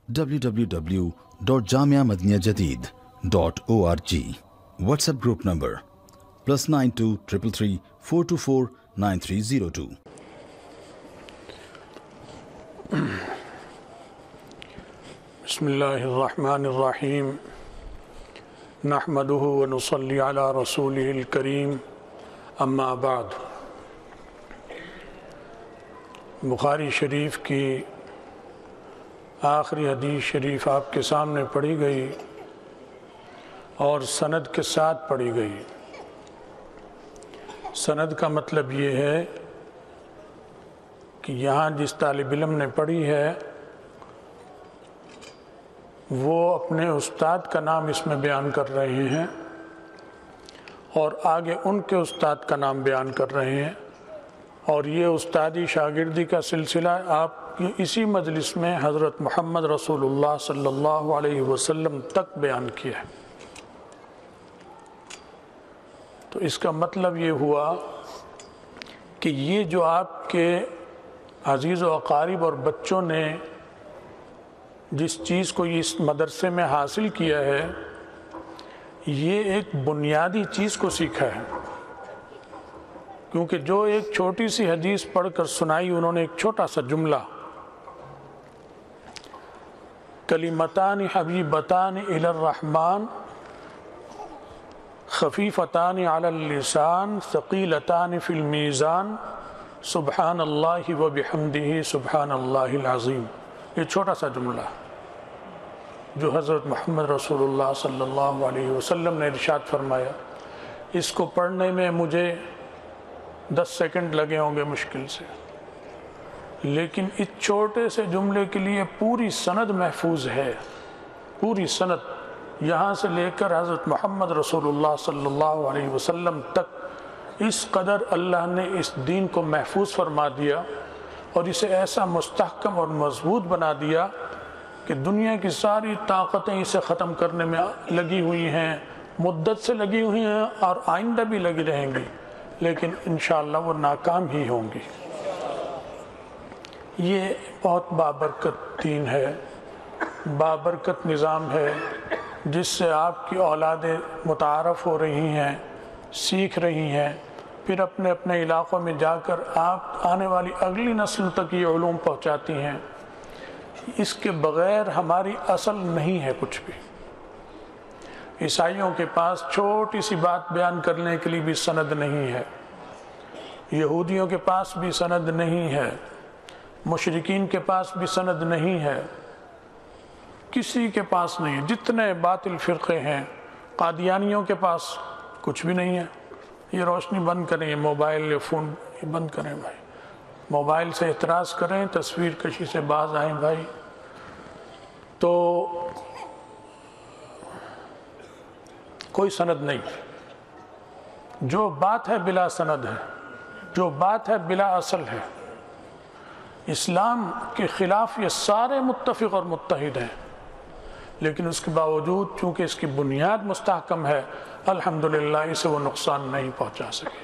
www.jamiamadiniyajadid.org. WhatsApp group number +92 333 424 9302. بسم اللہ الرحمن الرحیم نحمدہ ونصلی علی رسولہ الکریم اما بعد. بخاری شریف کی آخری حدیث شریف آپ کے سامنے پڑھی گئی اور سند کے ساتھ پڑھی گئی. سند کا مطلب یہ ہے کہ یہاں جس طالب علم نے پڑھی ہے وہ اپنے استاد کا نام اس میں بیان کر رہے ہیں اور آگے ان کے استاد کا نام بیان کر رہے ہیں، اور یہ استادی شاگردی کا سلسلہ آپ اسی مجلس میں حضرت محمد رسول اللہ صلی اللہ علیہ وسلم تک بیان کیا ہے. تو اس کا مطلب یہ ہوا کہ یہ جو آپ کے عزیز و اقارب اور بچوں نے جس چیز کو اس مدرسے میں حاصل کیا ہے، یہ ایک بنیادی چیز کو سیکھا ہے. کیونکہ جو ایک چھوٹی سی حدیث پڑھ کر سنائی انہوں نے، ایک چھوٹا سا جملہ، کلمتان حبیبتان الی الرحمن خفیفتان علی اللسان ثقیلتان فی المیزان سبحان اللہ وبحمدہ سبحان اللہ العظیم. یہ چھوٹا سا جملہ جو حضرت محمد رسول اللہ صلی اللہ علیہ وسلم نے ارشاد فرمایا، اس کو پڑھنے میں مجھے 10 سیکنڈ لگے ہوں گے مشکل سے، لیکن اس چھوٹے سے جملے کے لیے پوری سند محفوظ ہے. پوری سند یہاں سے لے کر حضرت محمد رسول اللہ صلی اللہ علیہ وسلم تک اس قدر اللہ نے اس دین کو محفوظ فرما دیا اور اسے ایسا مستحکم اور مضبوط بنا دیا کہ دنیا کی ساری طاقتیں اسے ختم کرنے میں لگی ہوئی ہیں، مدت سے لگی ہوئی ہیں اور آئندہ بھی لگی رہیں گی، لیکن انشاءاللہ وہ ناکام ہی ہوں گی. یہ بہت بابرکت دین ہے، بابرکت نظام ہے، جس سے آپ کی اولادیں متعارف ہو رہی ہیں، سیکھ رہی ہیں، پھر اپنے اپنے علاقوں میں جا کر آپ آنے والی اگلی نسل تک یہ علوم پہنچاتی ہیں. اس کے بغیر ہماری اصل نہیں ہے کچھ بھی. عیسائیوں کے پاس چھوٹی سی بات بیان کرنے کے لیے بھی سند نہیں ہے، یہودیوں کے پاس بھی سند نہیں ہے، مشرکین کے پاس بھی سند نہیں ہے، کسی کے پاس نہیں ہے. جتنے باطل فرقے ہیں، قادیانیوں کے پاس کچھ بھی نہیں ہے. یہ روشنی بند کریں، یہ موبائل یا فون یہ بند کریں بھائی، موبائل سے اعتراض کریں، تصویر کشی سے باز آئیں بھائی. تو کوئی سند نہیں، جو بات ہے بلا سند ہے، جو بات ہے بلا اصل ہے. اسلام کے خلاف یہ سارے متفق اور متحد ہیں، لیکن اس کے باوجود چونکہ اس کی بنیاد مستحکم ہے، الحمدللہ اسے وہ نقصان نہیں پہنچا سکے.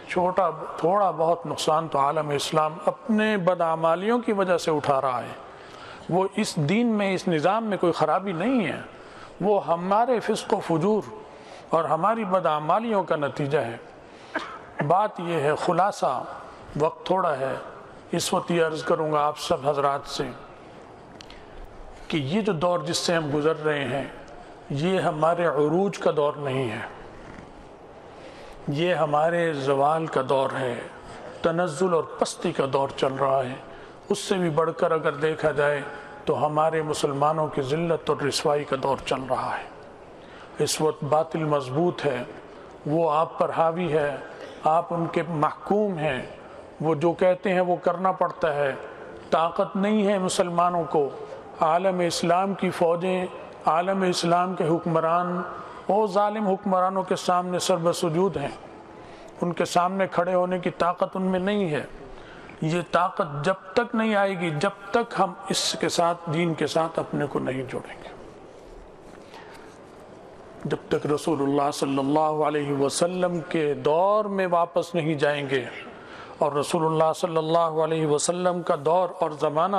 تھوڑا بہت نقصان تو عالم اسلام اپنے بدعمالیوں کی وجہ سے اٹھا رہا ہے. وہ اس دین میں، اس نظام میں کوئی خرابی نہیں ہے، وہ ہمارے فسق و فجور اور ہماری بدعمالیوں کا نتیجہ ہے. بات یہ ہے، خلاصہ وقت تھوڑا ہے، اس وقت یہ عرض کروں گا آپ سب حضرات سے کہ یہ جو دور جس سے ہم گزر رہے ہیں، یہ ہمارے عروج کا دور نہیں ہے، یہ ہمارے زوال کا دور ہے، تنزل اور پستی کا دور چل رہا ہے. اس سے بھی بڑھ کر اگر دیکھا جائے تو ہمارے مسلمانوں کی ذلت اور رسوائی کا دور چل رہا ہے. اس وقت باطل مضبوط ہے، وہ آپ پر حاوی ہے، آپ ان کے محکوم ہیں، وہ جو کہتے ہیں وہ کرنا پڑتا ہے. طاقت نہیں ہے مسلمانوں کو. عالم اسلام کی فوجیں، عالم اسلام کے حکمران وہ ظالم حکمرانوں کے سامنے سر بسجود ہیں. ان کے سامنے کھڑے ہونے کی طاقت ان میں نہیں ہے. یہ طاقت جب تک نہیں آئے گی جب تک ہم اس کے ساتھ، دین کے ساتھ اپنے کو نہیں جوڑیں گے. جب تک رسول اللہ صلی اللہ علیہ وسلم کے دور میں واپس نہیں جائیں گے، اور رسول اللہ صلی اللہ علیہ وسلم کا دور اور زمانہ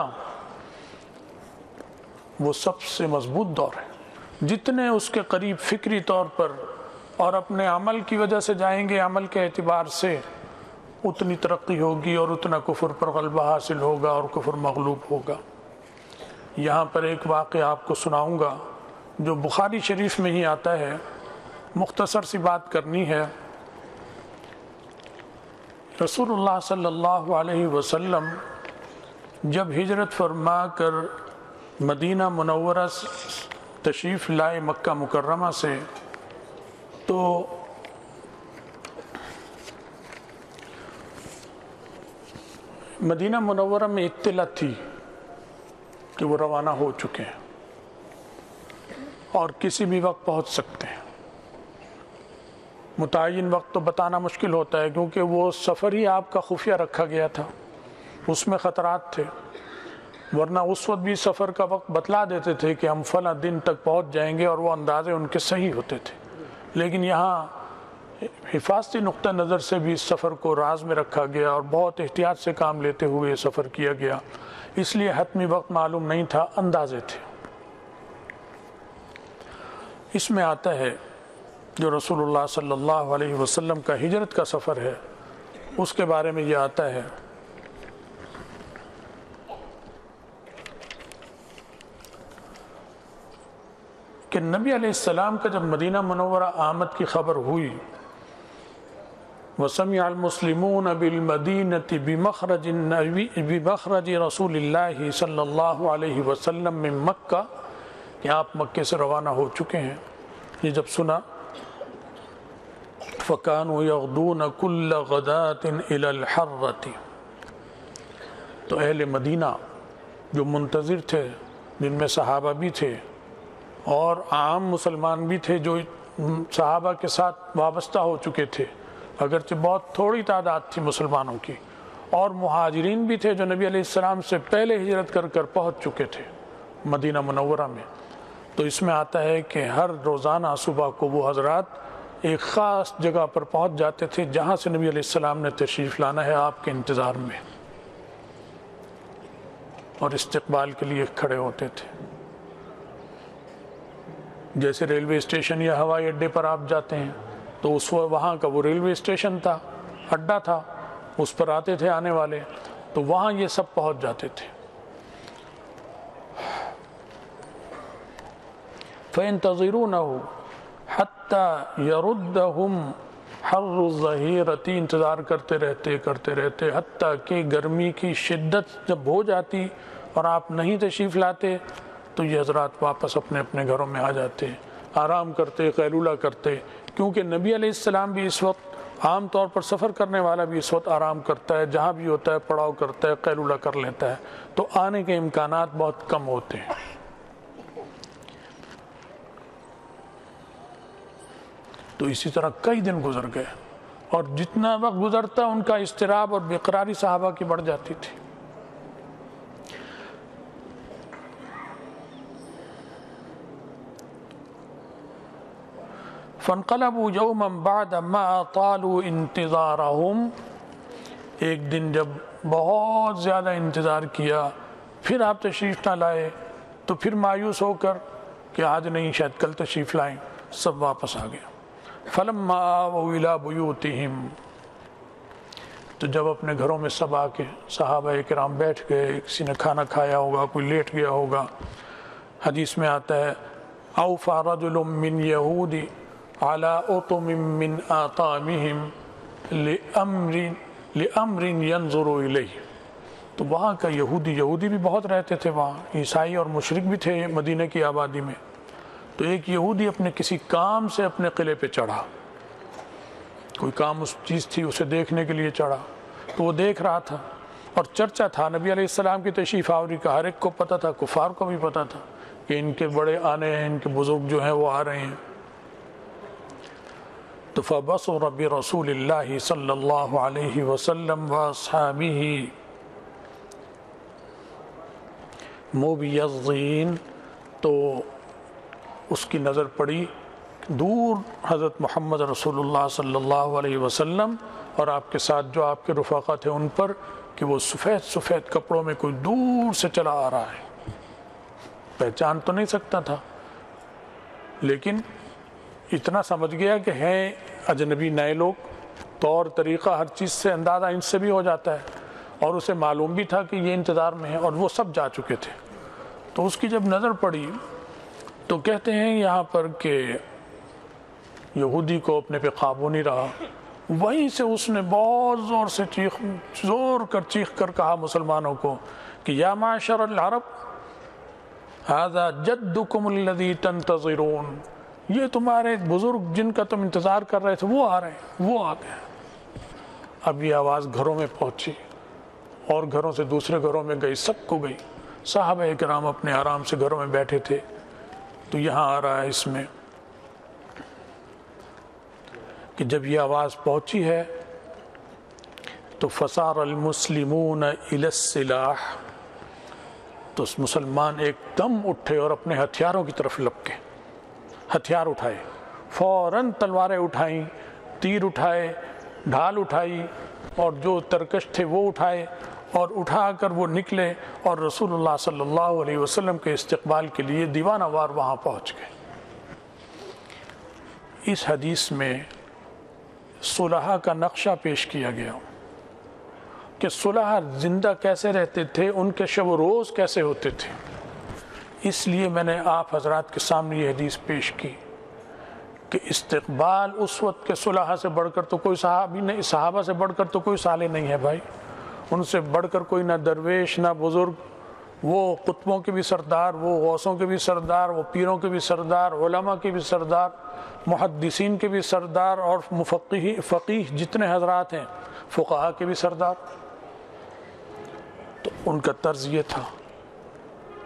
وہ سب سے مضبوط دور ہے۔ جتنے اس کے قریب فکری طور پر اور اپنے عمل کی وجہ سے جائیں گے، عمل کے اعتبار سے اتنی ترقی ہوگی اور اتنا کفر پر غلبہ حاصل ہوگا اور کفر مغلوب ہوگا۔ یہاں پر ایک واقعہ آپ کو سناؤں گا جو بخاری شریف میں ہی آتا ہے، مختصر سی بات کرنی ہے۔ رسول اللہ صلی اللہ علیہ وسلم جب ہجرت فرما کر مدینہ منورہ تشریف لائے مکہ مکرمہ سے، تو مدینہ منورہ میں اطلاع تھی کہ وہ روانہ ہو چکے ہیں اور کسی بھی وقت پہنچ سکتے ہیں۔ متعین وقت تو بتانا مشکل ہوتا ہے کیونکہ وہ سفر ہی آپ کا خفیہ رکھا گیا تھا، اس میں خطرات تھے، ورنہ اس وقت بھی سفر کا وقت بتلا دیتے تھے کہ ہم فلاں دن تک پہنچ جائیں گے اور وہ اندازے ان کے صحیح ہوتے تھے۔ لیکن یہاں حفاظتی نقطہ نظر سے بھی اس سفر کو راز میں رکھا گیا اور بہت احتیاط سے کام لیتے ہوئے یہ سفر کیا گیا، اس لیے حتمی وقت معلوم نہیں تھا، اندازے تھے۔ اس میں آتا ہے جو رسول اللہ صلی اللہ علیہ وسلم کا ہجرت کا سفر ہے، اس کے بارے میں یہ آتا ہے کہ نبی علیہ السلام کا جب مدینہ منورہ آمد کی خبر ہوئی، وَسَمِعَ الْمُسْلِمُونَ بِالْمَدِينَةِ بِمَخْرَجِ رسول اللہ صلی اللہ علیہ وسلم من مکہ، کہ آپ مکے سے روانہ ہو چکے ہیں، یہ جب سنا فَكَانُوا يَغْدُونَ كُلَّ غَدَاةٍ إِلَى الْحَرَّةِ، تو اہل مدینہ جو منتظر تھے، جن میں صحابہ بھی تھے اور عام مسلمان بھی تھے جو صحابہ کے ساتھ وابستہ ہو چکے تھے، اگرچہ بہت تھوڑی تعداد تھی مسلمانوں کی، اور مہاجرین بھی تھے جو نبی علیہ السلام سے پہلے ہجرت کر کر پہنچ چکے تھے مدینہ منورہ میں۔ تو اس میں آتا ہے کہ ہر روزانہ صبح کو وہ حضرات ایک خاص جگہ پر پہنچ جاتے تھے جہاں سے نبی علیہ السلام نے تشریف لانا ہے آپ کے انتظار میں، اور استقبال کے لیے کھڑے ہوتے تھے۔ جیسے ریلوے اسٹیشن یا ہوائی اڈے پر آپ جاتے ہیں تو اس وہاں کا وہ ریلوے اسٹیشن تھا، اڈا تھا، اس پر آتے تھے آنے والے، تو وہاں یہ سب پہنچ جاتے تھے۔ فَيَنْتَظِرُونَهُ حَتَّى يَرُدَّهُمْ حَرُّ الظَّهِيرَةِ، انتظار کرتے رہتے حتیٰ کہ گرمی کی شدت جب ہو جاتی اور آپ نہیں تشریف لاتے تو یہ حضرات واپس اپنے اپنے گھروں میں آ جاتے، آرام کرتے، قیلولہ کرتے، کیونکہ نبی علیہ السلام بھی اس وقت عام طور پر سفر کرنے والا بھی اس وقت آرام کرتا ہے، جہاں بھی ہوتا ہے پڑاؤ کرتا ہے، قیلولہ کر لیتا ہے، تو آنے کے امکانات بہت کم ہوتے ہیں۔ تو اسی طرح کئی دن گزر گئے، اور جتنا وقت گزرتا ان کا اضطراب اور بےقراری صحابہ کی بڑھ جاتی تھی۔ فَانْقَلَبُوا يَوْمًا بَعْدَ مَا طَالُوا انتظارهم، ایک دن جب بہت زیادہ انتظار کیا پھر آپ تشریف نہ لائے تو پھر مایوس ہو کر کہ آج نہیں شاید کل تشریف لائیں، سب واپس آ گیا۔ فَلَمَّا آوَوْا إِلَى بُيُوتِهِمْ، تو جب اپنے گھروں میں سب آ کے صحابہ کرام بیٹھ گئے، کسی نے کھانا کھایا ہوگا، کوئی لیٹ گیا ہوگا، حدیث میں آتا ہے أَوْفَى رَجُلٌ مِّن يَهُودِ عَلَى أُطُمٍ مِّنْ آطَامِهِمْ لِأَمْرٍ يَنْظُرُ إِلَيْهِ، تو وہاں کا یہودی بھی بہت رہتے تھے، وہاں عیسائی اور مشرک بھی تھے مدینہ کی آبادی میں، تو ایک یہودی اپنے کسی کام سے اپنے قلعے پہ چڑھا، کوئی کام اس چیز تھی اسے دیکھنے کے لیے چڑھا، تو وہ دیکھ رہا تھا اور چرچا تھا نبی علیہ السلام کی تشریف آوری کا، ہر ایک کو پتہ تھا، کفار کو بھی پتہ تھا کہ ان کے بڑے آنے ہیں، ان کے بزرگ جو ہیں وہ آ رہے ہیں۔ تو فَبَصُرَ بِرَسُولِ اللَّهِ صلی اللہ علیہ وسلم وَأَصْحَابِهِ مُبْيَضِّينَ، تو اس کی نظر پڑی دور حضرت محمد رسول اللہ صلی اللہ علیہ وسلم اور آپ کے ساتھ جو آپ کے رفقا تھے ان پر، کہ وہ سفید سفید کپڑوں میں کوئی دور سے چلا آ رہا ہے۔ پہچان تو نہیں سکتا تھا، لیکن اتنا سمجھ گیا کہ ہیں اجنبی نئے لوگ، طور طریقہ ہر چیز سے اندازہ ان سے بھی ہو جاتا ہے، اور اسے معلوم بھی تھا کہ یہ انتظار میں ہے، اور وہ سب جا چکے تھے۔ تو اس کی جب نظر پڑی تو کہتے ہیں یہاں پر کہ یہودی کو اپنے پہ قابو نہیں رہا، وہیں سے اس نے بہت زور کر چیخ کر کہا مسلمانوں کو کہ یا معاشر العرب ھذا جدکم الذی تنتظرون، یہ تمہارے بزرگ جن کا تم انتظار کر رہے تھے وہ آ رہے ہیں، وہ آ گئے۔ اب یہ آواز گھروں میں پہنچی اور گھروں سے دوسرے گھروں میں گئی، سب کو گئی۔ صحابہ کرام اپنے آرام سے گھروں میں بیٹھے تھے، تو یہاں آ رہا ہے اس میں کہ جب یہ آواز پہنچی ہے تو فصار المسلمون الی السلاح، تو مسلمان ایک دم اٹھے اور اپنے ہتھیاروں کی طرف لپکے، ہتھیار اٹھائے، فوراً تلواریں اٹھائیں، تیر اٹھائے، ڈھال اٹھائی، اور جو ترکش تھے وہ اٹھائے، اور اٹھا کر وہ نکلے اور رسول اللہ صلی اللہ علیہ وسلم کے استقبال کے لیے دیوانہ وار وہاں پہنچ گئے۔ اس حدیث میں صلحاء کا نقشہ پیش کیا گیا کہ صلحاء زندہ کیسے رہتے تھے، ان کے شب و روز کیسے ہوتے تھے۔ اس لیے میں نے آپ حضرات کے سامنے یہ حدیث پیش کی کہ استقبال اس وقت کے صلحاء سے بڑھ کر تو کوئی صحابی نہیں، صحابہ سے بڑھ کر تو کوئی صالح نہیں ہے بھائی، ان سے بڑھ کر کوئی نہ درویش نہ بزرگ، وہ قطبوں کے بھی سردار، وہ غوثوں کے بھی سردار، وہ پیروں کے بھی سردار، علماء کے بھی سردار، محدثین کے بھی سردار، اور فقیہ جتنے حضرات ہیں فقہاء کے بھی سردار۔ تو ان کا طرز یہ تھا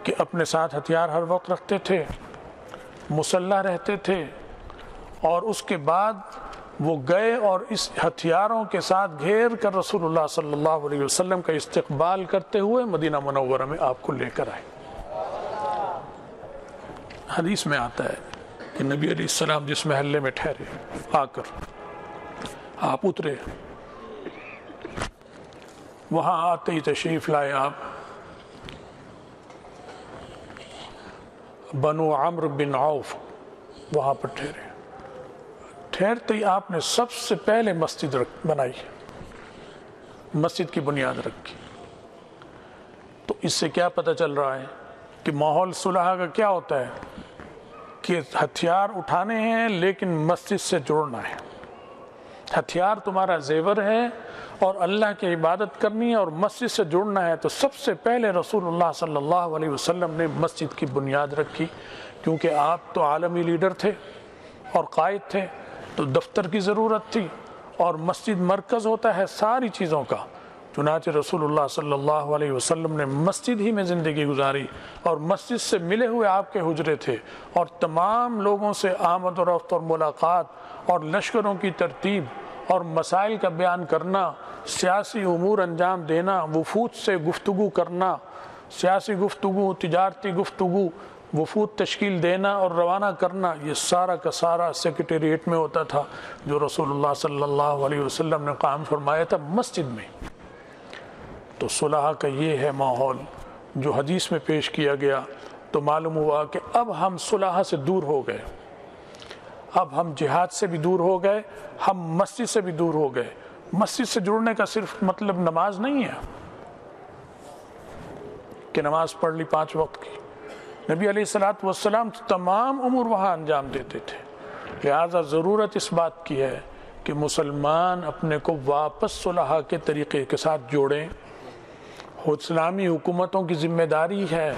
کہ اپنے ساتھ ہتھیار ہر وقت رکھتے تھے، مسلح رہتے تھے، اور اس کے بعد وہ گئے اور اس ہتھیاروں کے ساتھ گھیر کر رسول اللہ صلی اللہ علیہ وسلم کا استقبال کرتے ہوئے مدینہ منورہ میں آپ کو لے کر آئے۔ حدیث میں آتا ہے کہ نبی علیہ السلام جس محلے میں ٹھہرے، آ کر آپ اترے، وہاں آتے ہی تشریف لائے آپ بنو عمرو بن عوف، وہاں پر ٹھہرے۔ ٹھہرتے ہی آپ نے سب سے پہلے مسجد بنائی، مسجد کی بنیاد رکھی۔ تو اس سے کیا پتہ چل رہا ہے کہ ماحول صلح کا کیا ہوتا ہے کہ ہتھیار اٹھانے ہیں لیکن مسجد سے جڑنا ہے۔ ہتھیار تمہارا زیور ہے اور اللہ کی عبادت کرنی ہے اور مسجد سے جڑنا ہے، تو سب سے پہلے رسول اللہ صلی اللہ علیہ وسلم نے مسجد کی بنیاد رکھی، کیونکہ آپ تو عالمی لیڈر تھے اور قائد تھے، تو دفتر کی ضرورت تھی، اور مسجد مرکز ہوتا ہے ساری چیزوں کا۔ چنانچہ رسول اللہ صلی اللہ علیہ وسلم نے مسجد ہی میں زندگی گزاری، اور مسجد سے ملے ہوئے آپ کے حجرے تھے، اور تمام لوگوں سے آمد و رفت اور ملاقات، اور لشکروں کی ترتیب اور مسائل کا بیان کرنا، سیاسی امور انجام دینا، وفود سے گفتگو کرنا، سیاسی گفتگو، تجارتی گفتگو، وفود تشکیل دینا اور روانہ کرنا، یہ سارا کا سارا سیکریٹریٹ میں ہوتا تھا جو رسول اللہ صلی اللہ علیہ وسلم نے قائم فرمایا تھا مسجد میں۔ تو صلح کا یہ ہے ماحول جو حدیث میں پیش کیا گیا۔ تو معلوم ہوا کہ اب ہم صلح سے دور ہو گئے، اب ہم جہاد سے بھی دور ہو گئے، ہم مسجد سے بھی دور ہو گئے۔ مسجد سے جڑنے کا صرف مطلب نماز نہیں ہے کہ نماز پڑھ لی 5 وقت کی، نبی علیہ الصلوۃ والسلام تمام امور وہاں انجام دیتے تھے۔ لہذا ضرورت اس بات کی ہے کہ مسلمان اپنے کو واپس صلح کے طریقے کے ساتھ جوڑیں۔ اسلامی حکومتوں کی ذمہ داری ہے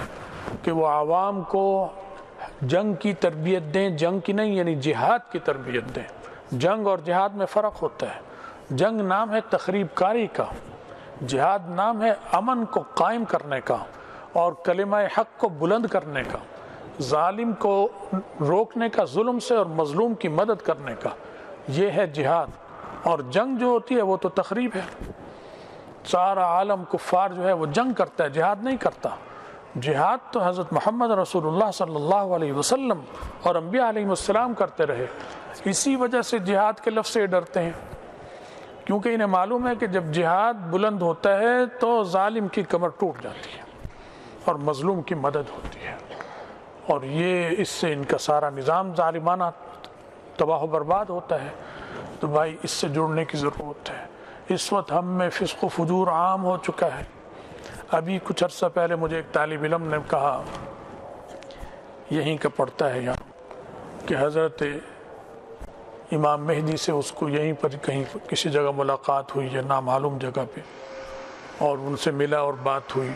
کہ وہ عوام کو جنگ کی تربیت دیں، جنگ کی نہیں یعنی جہاد کی تربیت دیں۔ جنگ اور جہاد میں فرق ہوتا ہے۔ جنگ نام ہے تخریب کاری کا، جہاد نام ہے امن کو قائم کرنے کا اور کلمہ حق کو بلند کرنے کا، ظالم کو روکنے کا، ظلم سے اور مظلوم کی مدد کرنے کا، یہ ہے جہاد۔ اور جنگ جو ہوتی ہے وہ تو تخریب ہے۔ سارا عالم کفار جو ہے وہ جنگ کرتا ہے، جہاد نہیں کرتا۔ جہاد تو حضرت محمد رسول اللہ صلی اللہ علیہ وسلم اور انبیاء علیہ السلام کرتے رہے۔ اسی وجہ سے جہاد کے لفظ سے ڈرتے ہیں، کیونکہ انہیں معلوم ہے کہ جب جہاد بلند ہوتا ہے تو ظالم کی کمر ٹوٹ جاتی ہے اور مظلوم کی مدد ہوتی ہے۔ اور یہ اس سے ان کا سارا نظام ظالمانہ تباہ و برباد ہوتا ہے. تو بھائی اس سے جڑنے کی ضرورت ہے. اس وقت ہم میں فسق و فجور عام ہو چکا ہے. ابھی کچھ عرصہ پہلے مجھے ایک طالب علم نے کہا، یہیں کا پڑھتا ہے یہاں، کہ حضرت امام مہدی سے اس کو یہیں پر کہیں کسی جگہ ملاقات ہوئی ہے، نامعلوم جگہ پہ، اور ان سے ملا اور بات ہوئی.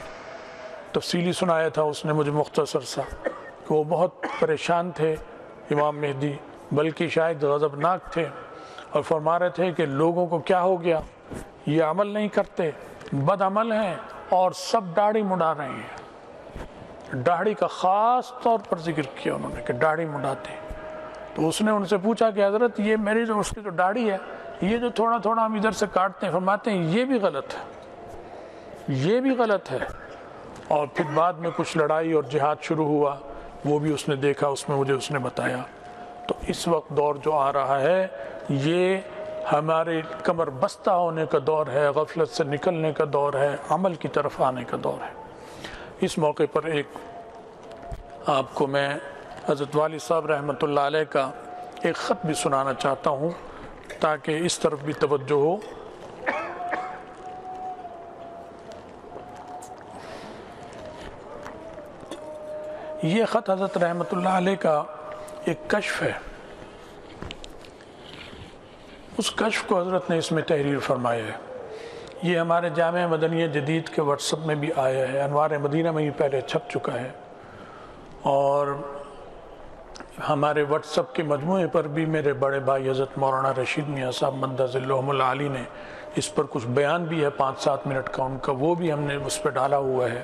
تفصیلی سنایا تھا اس نے مجھے مختصر سا، کہ وہ بہت پریشان تھے امام مہدی، بلکہ شاید غضبناک تھے، اور فرما رہے تھے کہ لوگوں کو کیا ہو گیا، یہ عمل نہیں کرتے، بد عمل ہیں، اور سب داڑھی مڈا رہے ہیں. داڑھی کا خاص طور پر ذکر کیا انہوں نے کہ داڑھی مڈاتے ہیں. تو اس نے ان سے پوچھا کہ حضرت یہ میری جو اس کی جو داڑھی ہے، یہ جو تھوڑا تھوڑا ہم ادھر سے کاٹتے ہیں، فرماتے ہیں یہ بھی غلط ہے، یہ بھی غلط ہے. اور پھر بعد میں کچھ لڑائی اور جہاد شروع ہوا، وہ بھی اس نے دیکھا، اس میں مجھے اس نے بتایا. تو اس وقت دور جو آ رہا ہے یہ ہمارے کمر بستہ ہونے کا دور ہے، غفلت سے نکلنے کا دور ہے، عمل کی طرف آنے کا دور ہے. اس موقع پر ایک آپ کو میں حضرت والد صاحب رحمۃ اللہ علیہ کا ایک خط بھی سنانا چاہتا ہوں تاکہ اس طرف بھی توجہ ہو. یہ خط حضرت رحمۃ اللہ علیہ کا ایک کشف ہے. اس کشف کو حضرت نے اس میں تحریر فرمایا ہے. یہ ہمارے جامعہ مدنیہ جدید کے واٹس ایپ میں بھی آیا ہے، انوار مدینہ میں ہی پہلے چھپ چکا ہے، اور ہمارے واٹس ایپ کے مجموعے پر بھی میرے بڑے بھائی حضرت مولانا رشید میاں صاحب مدہ ظلہم العالی نے اس پر کچھ بیان بھی ہے 5-7 منٹ کا ان کا، وہ بھی ہم نے اس پہ ڈالا ہوا ہے.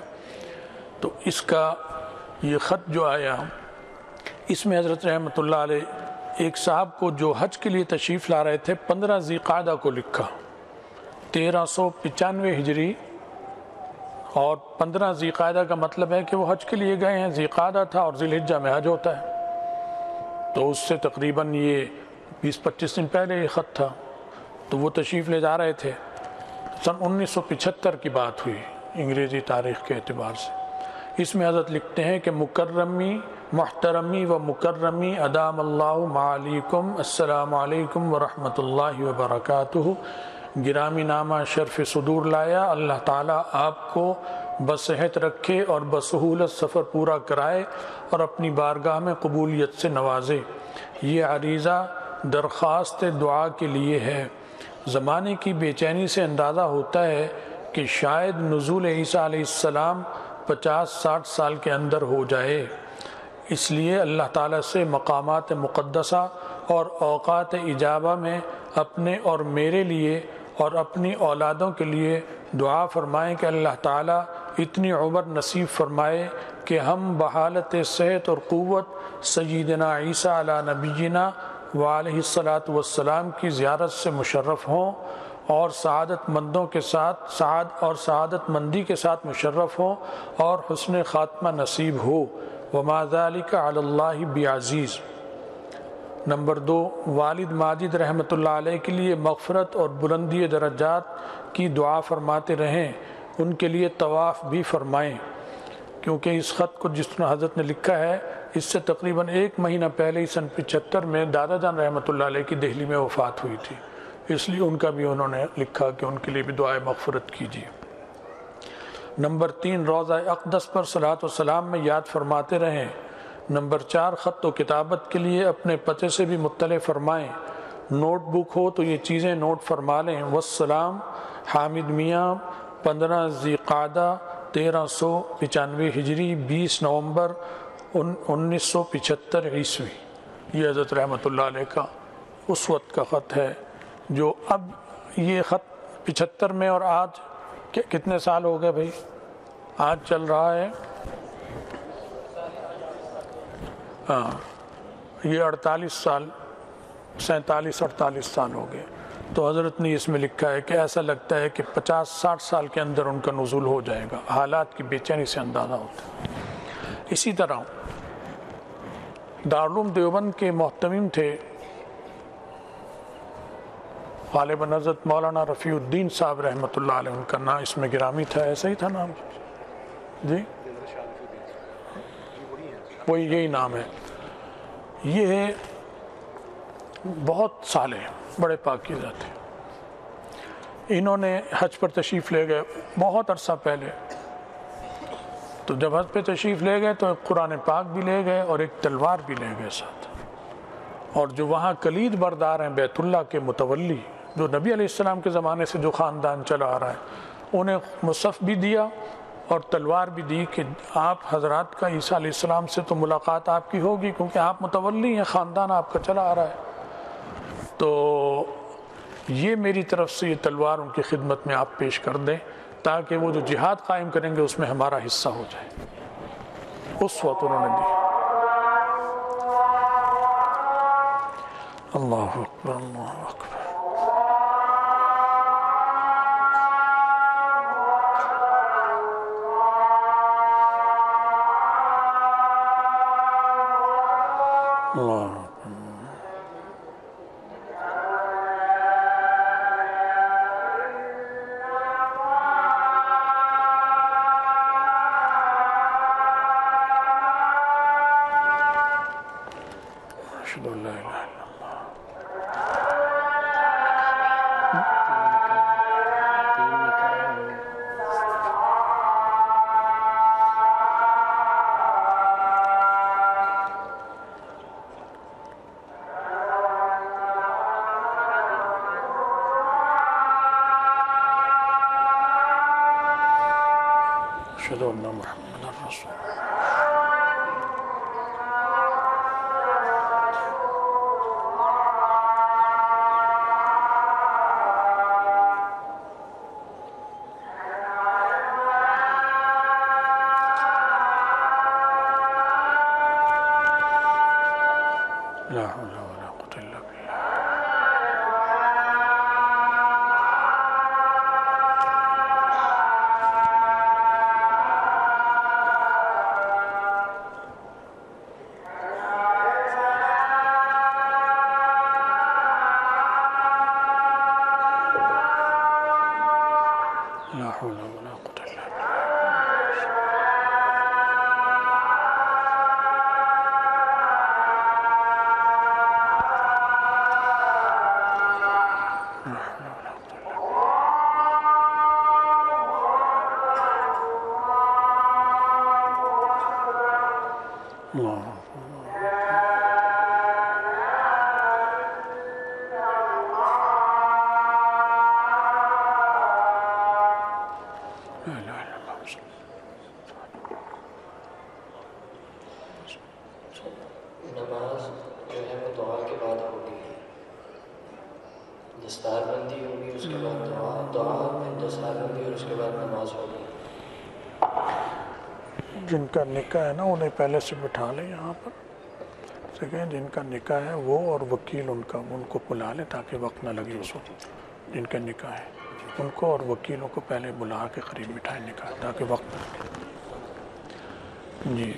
تو اس کا یہ خط جو آیا، اس میں حضرت رحمۃ اللہ علیہ ایک صاحب کو جو حج کے لیے تشریف لا رہے تھے 15 ذی قعدہ کو لکھا، 1395 ہجری، اور 15 ذی قعدہ کا مطلب ہے کہ وہ حج کے لیے گئے ہیں، ذی قعدہ تھا اور ذی الحجہ میں حج ہوتا ہے. تو اس سے تقریباً یہ 20-25 دن پہلے یہ خط تھا. تو وہ تشریف لے جا رہے تھے. سن 1975 کی بات ہوئی انگریزی تاریخ کے اعتبار سے. اس میں حضرت لکھتے ہیں کہ مکرمی محترمی و مکرمی ادام اللہ معلیکم، السلام علیکم ورحمۃ اللہ وبرکاتہ. گرامی نامہ شرف صدور لایا، اللہ تعالیٰ آپ کو بصحت رکھے اور بسہولت سفر پورا کرائے اور اپنی بارگاہ میں قبولیت سے نوازے. یہ عریضہ درخواست دعا کے لیے ہے. زمانے کی بے چینی سے اندازہ ہوتا ہے کہ شاید نزول عیسیٰ علیہ السلام 50-60 سال کے اندر ہو جائے. اس لیے اللہ تعالیٰ سے مقامات مقدسہ اور اوقات اجابہ میں اپنے اور میرے لیے اور اپنی اولادوں کے لیے دعا فرمائیں کہ اللہ تعالیٰ اتنی عمر نصیب فرمائے کہ ہم بحالت صحت اور قوت سیدنا عیسیٰ علی نبینا وعلیہ الصلاۃ والسلام کی زیارت سے مشرف ہوں، اور سعادت مندوں کے ساتھ سعادت مندی کے ساتھ مشرف ہوں، اور حسن خاتمہ نصیب ہو. وما ذلک علی اللہ بعزیز. نمبر 2، والد ماجد رحمۃ اللہ علیہ کے لیے مغفرت اور بلندی درجات کی دعا فرماتے رہیں، ان کے لیے طواف بھی فرمائیں. کیونکہ اس خط کو جس طرح حضرت نے لکھا ہے، اس سے تقریباً 1 مہینہ پہلے ہی سن 75 میں دادا جان رحمۃ اللہ علیہ کی دہلی میں وفات ہوئی تھی. اس لیے ان کا بھی انہوں نے لکھا کہ ان کے لیے بھی دعائے مغفرت کیجیے. نمبر 3، روضہ اقدس پر صلاۃ و سلام میں یاد فرماتے رہیں. نمبر 4، خط و کتابت کے لیے اپنے پتے سے بھی مطلع فرمائیں. نوٹ بک ہو تو یہ چیزیں نوٹ فرما لیں. والسلام، حامد میاں، 15 ذی قعدہ 1395 ہجری، 20 نومبر 1975 عیسوی. یہ حضرت رحمۃ اللہ علیہ کا اس وقت کا خط ہے، جو اب یہ خط 75 میں، اور آج کتنے سال ہو گئے بھائی؟ آج چل رہا ہے یہ 48 سال، 47-48 سال ہو گئے. تو حضرت نے اس میں لکھا ہے کہ ایسا لگتا ہے کہ 50-60 سال کے اندر ان کا نزول ہو جائے گا. حالات کی بے چینی سے اندازہ ہوتا ہے. اسی طرح دارالعلوم دیوبند کے محتمم تھے غالباً حضرت مولانا رفیع الدین صاحب رحمۃ اللہ علیہ، ان کا نام اس میں گرامی تھا، ایسا ہی تھا نام جی؟ وہی یہی نام ہے. یہ بہت صالح بڑے پاکیزہ تھے. انہوں نے حج پر تشریف لے گئے بہت عرصہ پہلے. تو جب حج پہ تشریف لے گئے تو ایک قرآن پاک بھی لے گئے اور ایک تلوار بھی لے گئے ساتھ. اور جو وہاں کلید بردار ہیں بیت اللہ کے متولی، جو نبی علیہ السلام کے زمانے سے جو خاندان چلا آ رہا ہے، انہیں مصحف بھی دیا اور تلوار بھی دی کہ آپ حضرات کا عیسیٰ علیہ السلام سے تو ملاقات آپ کی ہوگی، کیونکہ آپ متولی ہیں، خاندان آپ کا چلا آ رہا ہے. تو یہ میری طرف سے یہ تلوار ان کی خدمت میں آپ پیش کر دیں تاکہ وہ جو جہاد قائم کریں گے اس میں ہمارا حصہ ہو جائے. اس وقت انہوں نے دی. اللہ اکبر اللہ اکبر. اللہ اشہد ان لا الہ الا اللہ. اشہد ان محمد رسول اللہ. لا حول ولا قوة إلا بالله. لا حول ولا قوة إلا بالله. اللہ لا الہ الا اللہ. نماز جو ہے وہ دعا کے بعد ہوگی، دستار بندی ہوگی، اس کے بعد دعا پھر دستار بندی اور اس کے بعد نماز ہوگی. جن کا نکاح ہے نا انہیں پہلے سے بٹھا لیں یہاں پر. سکیں جن کا نکاح ہے وہ اور وکیل ان کو بلا لیں تاکہ وقت نہ لگے اس وقت. جن کا نکاح ہے ان کو اور وکیلوں کو پہلے بلا کے قریب بٹھائیں نکاح تاکہ وقت نہ لگے. جی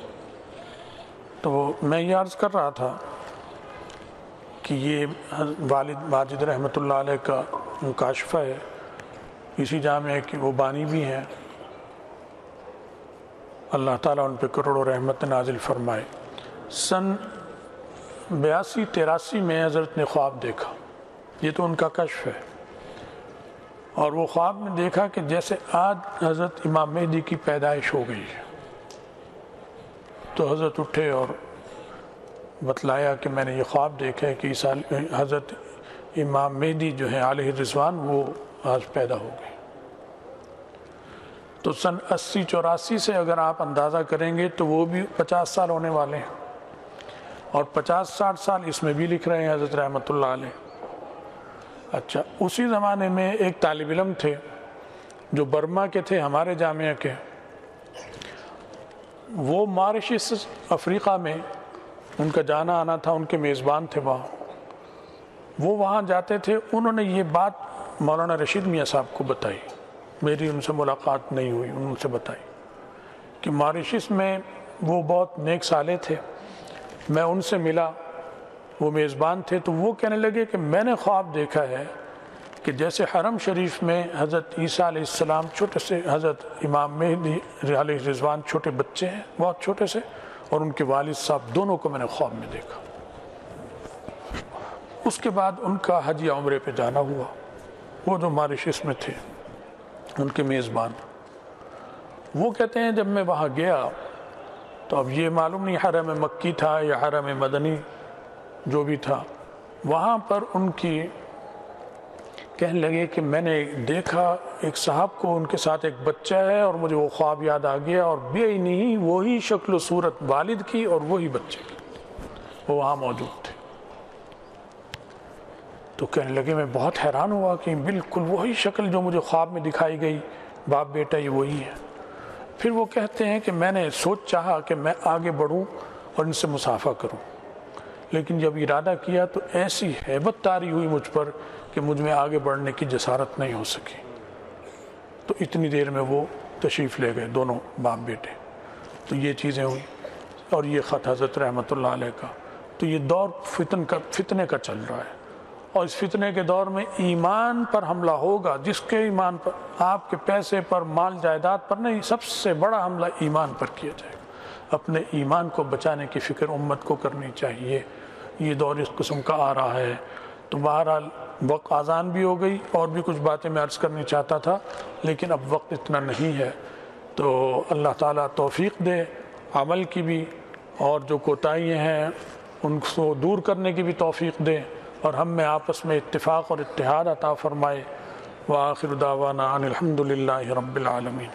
تو میں یہ عرض کر رہا تھا کہ یہ والد ماجد رحمۃ اللہ علیہ کا مکاشفہ ہے. اسی جامعہ کہ وہ بانی بھی ہیں. اللہ تعالیٰ ان پہ کروڑوں رحمت نازل فرمائے. سن 82-83 میں حضرت نے خواب دیکھا. یہ تو ان کا کشف ہے. اور وہ خواب میں دیکھا کہ جیسے آج حضرت امام مہدی کی پیدائش ہو گئی ہے. تو حضرت اٹھے اور بتلایا کہ میں نے یہ خواب دیکھا ہے کہ حضرت امام مہدی جو ہیں علیہ الرضوان وہ آج پیدا ہو گئے. تو سن 80-84 سے اگر آپ اندازہ کریں گے تو وہ بھی 50 سال ہونے والے ہیں. اور 50-60 سال اس میں بھی لکھ رہے ہیں حضرت رحمۃ اللہ علیہ. اچھا اسی زمانے میں ایک طالب علم تھے جو برما کے تھے ہمارے جامعہ کے. وہ ماریشس افریقہ میں ان کا جانا آنا تھا. ان کے میزبان تھے وہاں. وہ وہاں جاتے تھے. انہوں نے یہ بات مولانا رشید میاں صاحب کو بتائی. میری ان سے ملاقات نہیں ہوئی. انہوں نے بتائی کہ ماریشس میں وہ بہت نیک صالح تھے. میں ان سے ملا. وہ میزبان تھے. تو وہ کہنے لگے کہ میں نے خواب دیکھا ہے کہ جیسے حرم شریف میں حضرت عیسیٰ علیہ السلام چھوٹے سے، حضرت امام مہدی علیہ رضوان چھوٹے بچے ہیں بہت چھوٹے سے، اور ان کے والد صاحب دونوں کو میں نے خواب میں دیکھا۔ اس کے بعد ان کا حج یا عمرے پہ جانا ہوا۔ وہ جو ماریشس میں تھے ان کے میزبان، وہ کہتے ہیں جب میں وہاں گیا تو اب یہ معلوم نہیں حرم مکی تھا یا حرم مدنی جو بھی تھا، وہاں پر ان کی کہنے لگے کہ میں نے دیکھا ایک صاحب کو، ان کے ساتھ ایک بچہ ہے، اور مجھے وہ خواب یاد آ گیا، اور بے نہیں وہی شکل و صورت والد کی اور وہی بچے کی، وہ وہاں موجود تھے۔ تو کہنے لگے میں بہت حیران ہوا کہ بالکل وہی شکل جو مجھے خواب میں دکھائی گئی، باپ بیٹا یہ وہی ہے۔ پھر وہ کہتے ہیں کہ میں نے چاہا کہ میں آگے بڑھوں اور ان سے مصافحہ کروں، لیکن جب ارادہ کیا تو ایسی ہیبت طاری ہوئی مجھ پر کہ مجھ میں آگے بڑھنے کی جسارت نہیں ہو سکی۔ تو اتنی دیر میں وہ تشریف لے گئے دونوں باپ بیٹے۔ تو یہ چیزیں ہوئی، اور یہ خط حضرت رحمۃ اللہ علیہ کا۔ تو یہ دور فتنے کا چل رہا ہے، اور اس فتنے کے دور میں ایمان پر حملہ ہوگا، جس کے ایمان پر، آپ کے پیسے پر، مال جائیداد پر نہیں، سب سے بڑا حملہ ایمان پر کیا جائے گا۔ اپنے ایمان کو بچانے کی فکر امت کو کرنی چاہیے۔ یہ دور اس قسم کا آ رہا ہے۔ تو بہرحال وقت آذان بھی ہو گئی، اور بھی کچھ باتیں میں عرض کرنی چاہتا تھا، لیکن اب وقت اتنا نہیں ہے۔ تو اللہ تعالیٰ توفیق دے عمل کی بھی، اور جو کوتاہیاں ہیں ان کو دور کرنے کی بھی توفیق دے، اور ہم میں آپس میں اتفاق اور اتحاد عطا فرمائے۔ وآخر دعوانا ان الحمد للہ رب العالمین۔